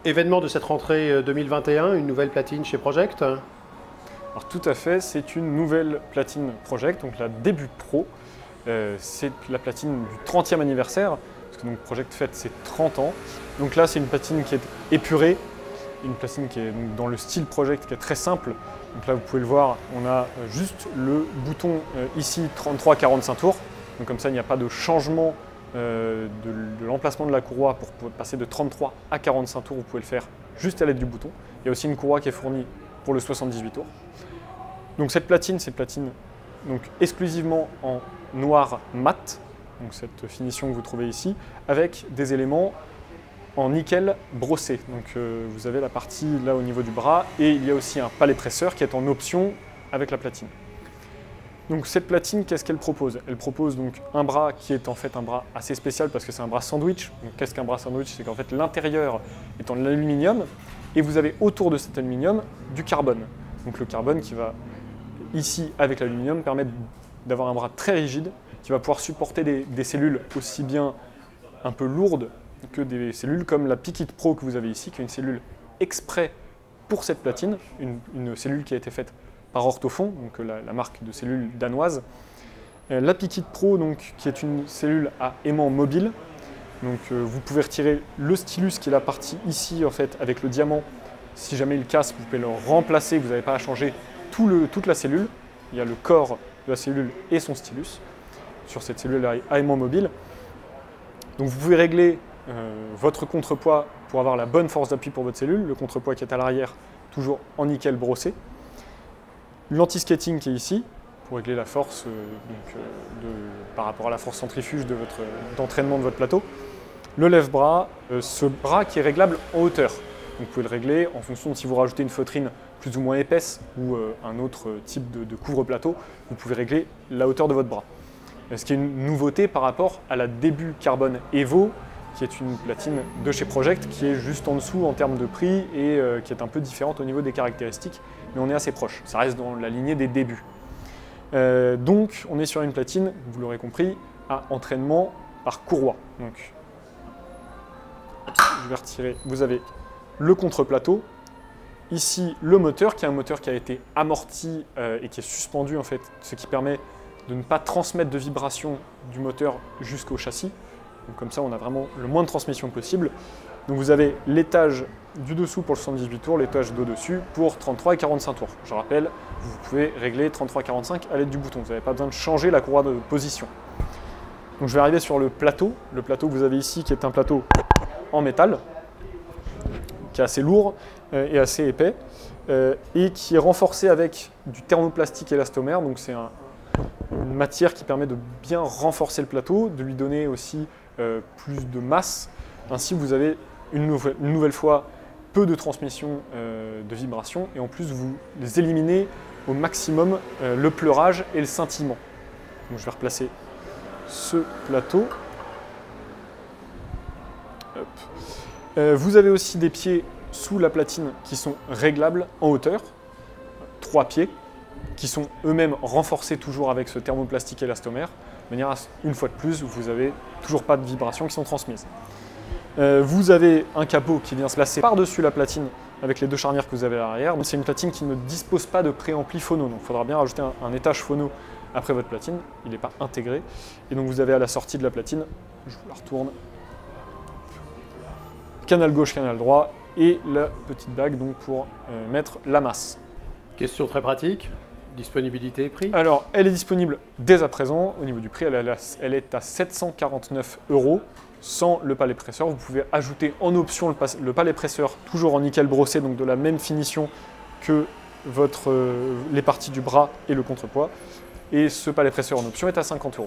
Événement de cette rentrée 2021, une nouvelle platine chez Project. Alors tout à fait, c'est une nouvelle platine Project, donc la Début Pro. C'est la platine du 30e anniversaire, parce que donc Project fête ses 30 ans. Donc là, c'est une platine qui est épurée, une platine qui est donc dans le style Project, qui est très simple. Donc là, vous pouvez le voir, on a juste le bouton ici 33-45 tours. Donc comme ça, il n'y a pas de changement de l'emplacement de la courroie pour passer de 33 à 45 tours. Vous pouvez le faire juste à l'aide du bouton. Il y a aussi une courroie qui est fournie pour le 78 tours. Donc cette platine, c'est une platine donc exclusivement en noir mat, donc cette finition que vous trouvez ici, avec des éléments en nickel brossé. Donc vous avez la partie là au niveau du bras et il y a aussi un palais presseur qui est en option avec la platine. Donc cette platine, qu'est-ce qu'elle propose? Elle propose donc un bras qui est en fait un bras assez spécial parce que c'est un bras sandwich. Donc qu'est-ce qu'un bras sandwich? C'est qu'en fait l'intérieur est en aluminium et vous avez autour de cet aluminium du carbone. Donc le carbone qui va ici avec l'aluminium permettre d'avoir un bras très rigide qui va pouvoir supporter des cellules aussi bien un peu lourdes que des cellules comme la Pikit Pro que vous avez ici, qui est une cellule exprès pour cette platine, une cellule qui a été faite par Orthofon, donc la marque de cellules danoise. La Pikit Pro, donc, qui est une cellule à aimant mobile. Donc, vous pouvez retirer le stylus qui est la partie ici en fait, avec le diamant. Si jamais il casse, vous pouvez le remplacer, vous n'avez pas à changer toute la cellule. Il y a le corps de la cellule et son stylus sur cette cellule à aimant mobile. Donc vous pouvez régler votre contrepoids pour avoir la bonne force d'appui pour votre cellule, le contrepoids qui est à l'arrière, toujours en nickel brossé. L'anti-skating qui est ici, pour régler la force par rapport à la force centrifuge d'entraînement de votre plateau. Le lève-bras, ce bras qui est réglable en hauteur. Donc vous pouvez le régler en fonction de si vous rajoutez une feutrine plus ou moins épaisse ou un autre type de couvre-plateau, vous pouvez régler la hauteur de votre bras. Ce qui est une nouveauté par rapport à la Début Carbone Evo, qui est une platine de chez Project, qui est juste en dessous en termes de prix et qui est un peu différente au niveau des caractéristiques, mais on est assez proche. Ça reste dans la lignée des débuts. Donc on est sur une platine, vous l'aurez compris, à entraînement par courroie. Donc, je vais retirer, vous avez le contre-plateau, ici le moteur, qui est un moteur qui a été amorti et qui est suspendu en fait, ce qui permet de ne pas transmettre de vibration du moteur jusqu'au châssis. Donc comme ça, on a vraiment le moins de transmission possible. Donc vous avez l'étage du dessous pour le 78 tours, l'étage d'au-dessus pour 33 et 45 tours. Je rappelle, vous pouvez régler 33-45 à l'aide du bouton. Vous n'avez pas besoin de changer la courroie de position. Donc je vais arriver sur le plateau que vous avez ici, qui est un plateau en métal, qui est assez lourd et assez épais, et qui est renforcé avec du thermoplastique élastomère. Donc c'est une matière qui permet de bien renforcer le plateau, de lui donner aussi plus de masse. Ainsi, vous avez une nouvelle fois peu de transmission de vibrations et en plus, vous les éliminez au maximum le pleurage et le scintillement. Donc, je vais replacer ce plateau. Vous avez aussi des pieds sous la platine qui sont réglables en hauteur, 3 pieds, qui sont eux-mêmes renforcés toujours avec ce thermoplastique élastomère, de manière à, une fois de plus, vous n'avez toujours pas de vibrations qui sont transmises. Vous avez un capot qui vient se placer par-dessus la platine avec les deux charnières que vous avez à l'arrière. C'est une platine qui ne dispose pas de préampli phono, donc il faudra bien rajouter un étage phono après votre platine, il n'est pas intégré. Et donc vous avez à la sortie de la platine, je vous la retourne, canal gauche, canal droit et la petite bague donc pour mettre la masse. Question très pratique. Disponibilité, prix? Alors, elle est disponible dès à présent. Au niveau du prix, elle est à 749 € sans le palais presseur. Vous pouvez ajouter en option le palais presseur, toujours en nickel brossé, donc de la même finition que les parties du bras et le contrepoids. Et ce palais presseur en option est à 50 €.